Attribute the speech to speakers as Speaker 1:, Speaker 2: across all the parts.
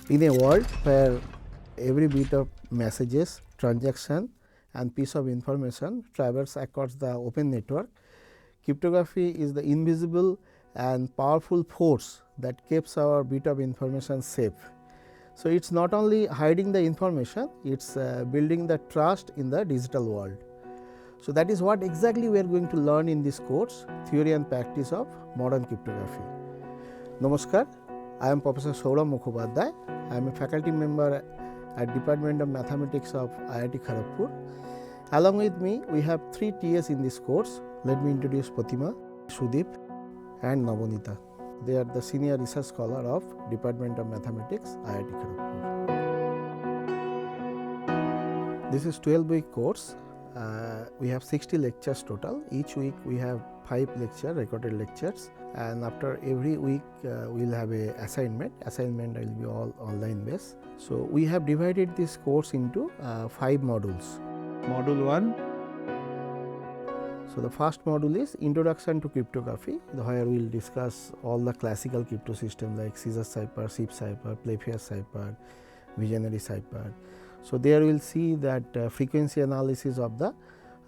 Speaker 1: In a world where every bit of messages, transaction and piece of information travels across the open network, cryptography is the invisible and powerful force that keeps our bit of information safe. So, it is not only hiding the information, it is building the trust in the digital world. So, that is what exactly we are going to learn in this course, Theory and Practice of Modern Cryptography. Namaskar, I am Professor Sourav Mukhopadhyay. I am a faculty member at Department of Mathematics of IIT Kharagpur. Along with me, we have 3 TAs in this course. Let me introduce Pratima, Sudeep and Navanita. They are the senior research scholar of Department of Mathematics, IIT Kharagpur. This is 12-week course. We have 60 lectures total. Each week we have 5 recorded lectures, and after every week we will have a assignment. Assignment will be all online based. So, we have divided this course into 5 modules.
Speaker 2: Module 1.
Speaker 1: So, the first module is Introduction to Cryptography, where we will discuss all the classical crypto systems like scissor cipher, SIP cipher, Playfair cipher, visionary cipher. So, there we will see that frequency analysis of the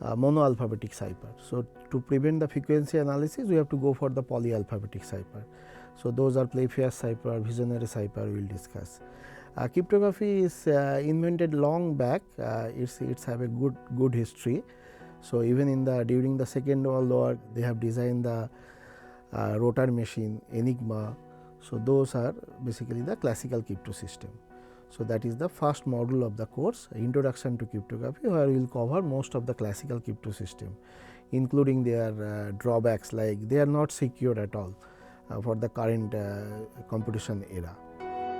Speaker 1: monoalphabetic cipher. So, to prevent the frequency analysis, we have to go for the polyalphabetic cipher. So, those are Playfair cipher, visionary cipher we will discuss. Cryptography is invented long back, it's have a good history. So, even in during the Second World War, they have designed the rotor machine, Enigma. So, those are basically the classical crypto system. So, that is the first module of the course, Introduction to Cryptography, where we will cover most of the classical crypto system, including their drawbacks, like they are not secure at all for the current computation era.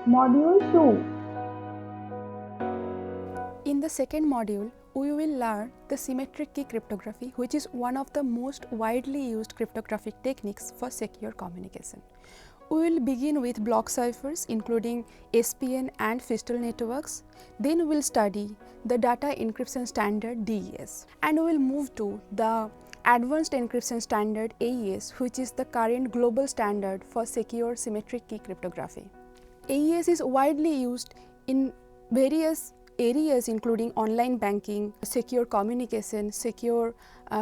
Speaker 3: Module 2.
Speaker 4: In the second module, we will learn the symmetric key cryptography, which is one of the most widely used cryptographic techniques for secure communication. We will begin with block ciphers, including SPN and Fistel networks. Then we will study the data encryption standard DES, and we will move to the advanced encryption standard AES, which is the current global standard for secure symmetric key cryptography. AES is widely used in various areas, including online banking, secure communication, secure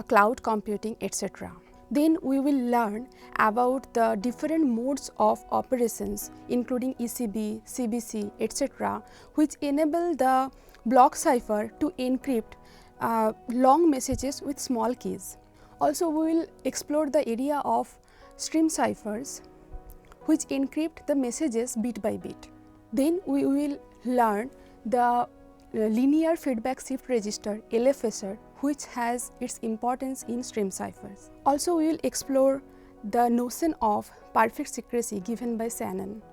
Speaker 4: cloud computing, etc. Then we will learn about the different modes of operations, including ECB, CBC, etc., which enable the block cipher to encrypt long messages with small keys. Also, we will explore the area of stream ciphers, which encrypt the messages bit by bit. Then we will learn the linear feedback shift register, LFSR, which has its importance in stream ciphers. Also, we will explore the notion of perfect secrecy given by Shannon,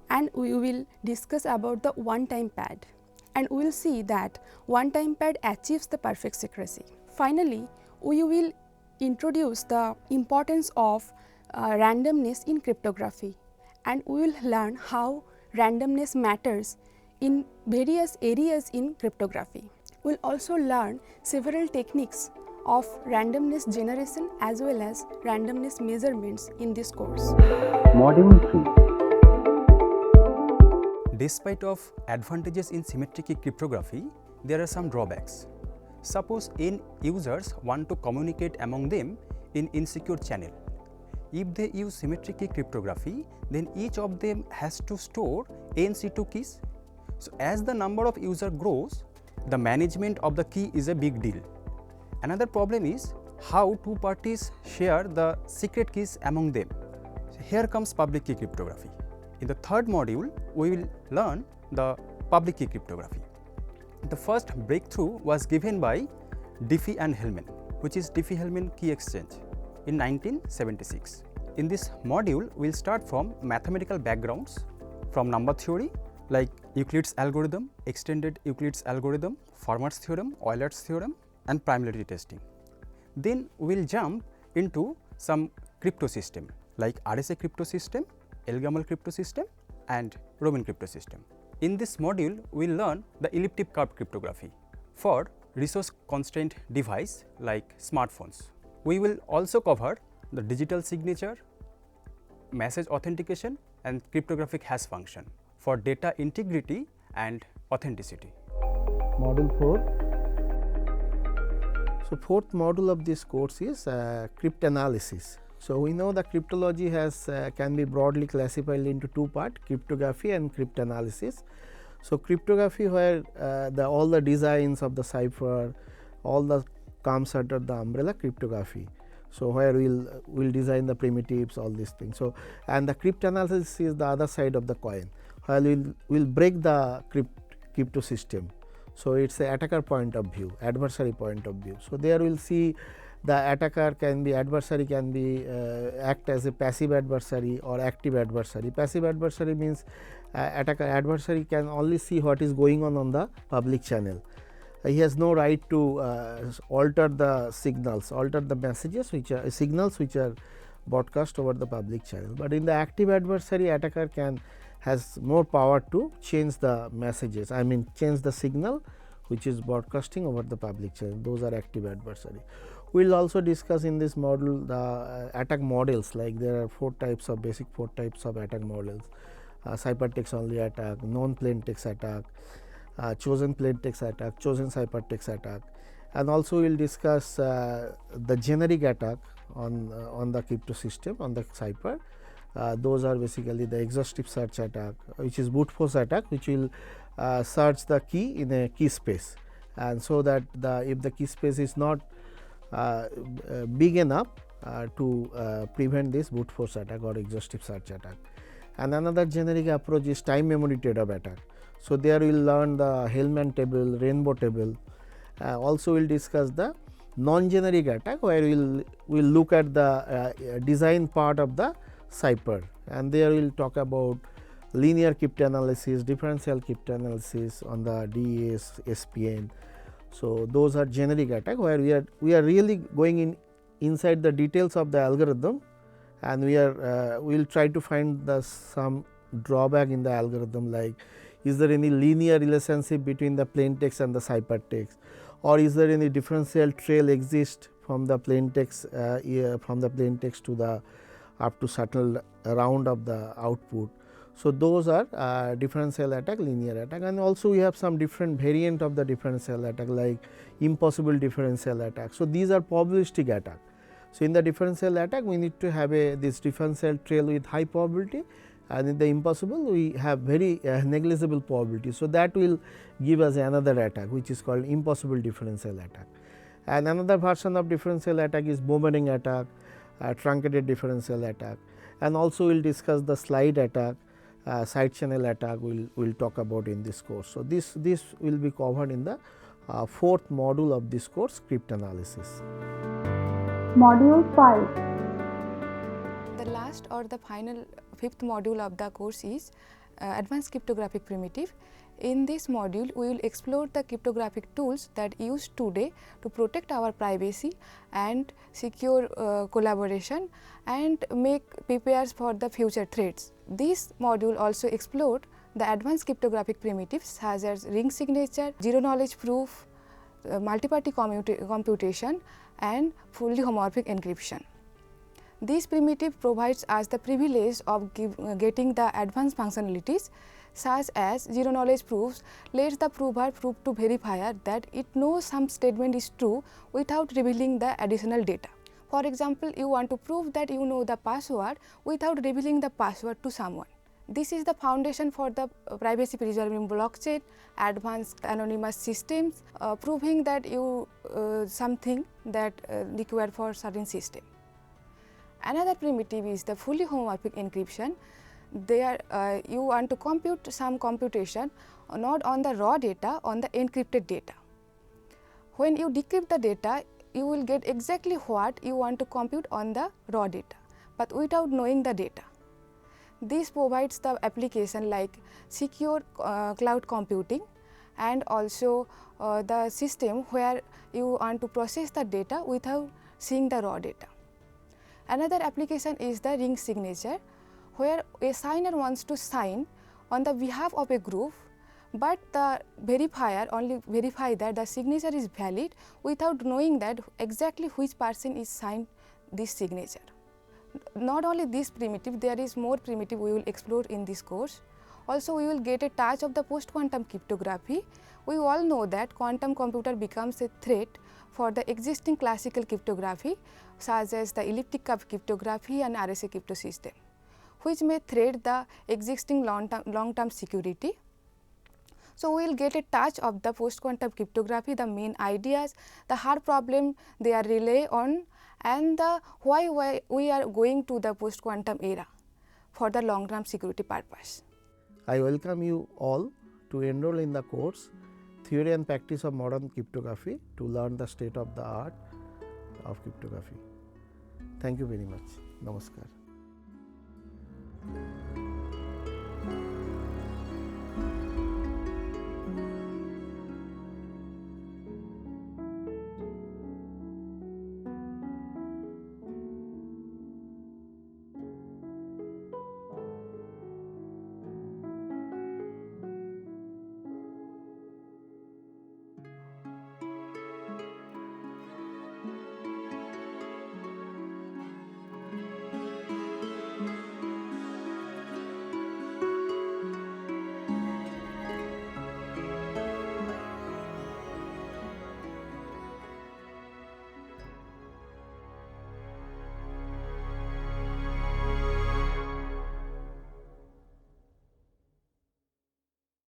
Speaker 4: and we will discuss about the one-time pad, and we will see that one-time pad achieves the perfect secrecy. Finally, we will introduce the importance of randomness in cryptography, and we will learn how randomness matters in various areas in cryptography. We will also learn several techniques of randomness generation as well as randomness measurements in this course.
Speaker 2: Module 3.
Speaker 5: Despite of advantages in symmetric key cryptography, there are some drawbacks. Suppose n users want to communicate among them in insecure channel. If they use symmetric key cryptography, then each of them has to store n C2 keys. So, as the number of users grows, the management of the key is a big deal. Another problem is how two parties share the secret keys among them. So, here comes public key cryptography. In the third module, we will learn the public key cryptography. The first breakthrough was given by Diffie and Hellman, which is Diffie-Hellman key exchange in 1976. In this module, we will start from mathematical backgrounds, from number theory like Euclid's algorithm, extended Euclid's algorithm, Fermat's theorem, Euler's theorem, and primality testing. Then we will jump into some crypto system like RSA crypto system, Elgamal crypto system, and Roman crypto system. In this module, we will learn the elliptic curve cryptography for resource constrained device like smartphones. We will also cover the digital signature, message authentication, and cryptographic hash function for data integrity and authenticity.
Speaker 1: Module 4. So, fourth module of this course is cryptanalysis. So, we know the cryptology has can be broadly classified into two parts, cryptography and cryptanalysis. So, cryptography where all the designs of the cipher, all the comes under the umbrella cryptography. So, where we'll design the primitives, all these things. So, and the cryptanalysis is the other side of the coin, where we'll break the crypto system. So, it is a attacker point of view, adversary point of view. So, there we will see the attacker can be, adversary can be act as a passive adversary or active adversary. Passive adversary means adversary can only see what is going on the public channel. He has no right to alter the signals, alter the messages which are signals which are broadcast over the public channel. But in the active adversary, attacker has more power to change the messages, I mean change the signal which is broadcasting over the public channel. Those are active adversary. We will also discuss in this module the attack models, like there are four types of attack models: ciphertext only attack, non-plain text attack, chosen plain text attack, chosen ciphertext attack, and also we will discuss the generic attack on the crypto system, on the cipher. Those are basically the exhaustive search attack, which is brute force attack, which will search the key in a key space, and so that if the key space is not big enough to prevent this brute force attack or exhaustive search attack. And another generic approach is time memory trade-off attack. So, there we will learn the Hellman table, rainbow table. Also we will discuss the non-generic attack, where we will look at the design part of the cipher, and there we will talk about linear cryptanalysis, differential cryptanalysis on the DES, SPN. So, those are generic attack, where we are really going inside the details of the algorithm, and we will try to find some drawback in the algorithm, like is there any linear relationship between the plain text and the ciphertext, or is there any differential trail exist from the plain text to the up to certain round of the output. So, those are differential attack, linear attack, and also we have some different variant of the differential attack, like impossible differential attack. So, these are probabilistic attack. So, in the differential attack we need to have this differential trail with high probability, and in the impossible we have very negligible probability. So, that will give us another attack, which is called impossible differential attack. And another version of differential attack is boomerang attack, truncated differential attack, and also we will discuss the slide attack, side channel attack we will talk about in this course. So, this will be covered in the fourth module of this course, cryptanalysis.
Speaker 3: Module 5.
Speaker 4: The last or the final fifth module of the course is advanced cryptographic primitive. In this module, we will explore the cryptographic tools that used today to protect our privacy and secure collaboration and make prepares for the future threats. This module also explored the advanced cryptographic primitives such as ring signature, zero knowledge proof, multi-party computation, and fully homomorphic encryption. This primitive provides us the privilege of getting the advanced functionalities such as zero knowledge proofs lets the prover prove to verifier that it knows some statement is true without revealing the additional data. For example, you want to prove that you know the password without revealing the password to someone. This is the foundation for the privacy preserving blockchain, advanced anonymous systems, proving that you something that required for certain system. Another primitive is the fully homomorphic encryption. There you want to compute some computation not on the raw data, on the encrypted data. When you decrypt the data, you will get exactly what you want to compute on the raw data, but without knowing the data. This provides the application like secure cloud computing and also the system where you want to process the data without seeing the raw data. Another application is the ring signature, where a signer wants to sign on the behalf of a group, but the verifier only verify that the signature is valid without knowing that exactly which person is signed this signature. Not only this primitive, there is more primitive we will explore in this course. Also, we will get a touch of the post-quantum cryptography. We all know that quantum computer becomes a threat for the existing classical cryptography such as the elliptic curve cryptography and RSA crypto system, which may threat the existing long-term security. So, we will get a touch of the post-quantum cryptography, the main ideas, the hard problem they are rely on, and the why we are going to the post-quantum era for the long-term security purpose.
Speaker 1: I welcome you all to enroll in the course Theory and Practice of Modern Cryptography to learn the state of the art of cryptography. Thank you very much. Namaskar.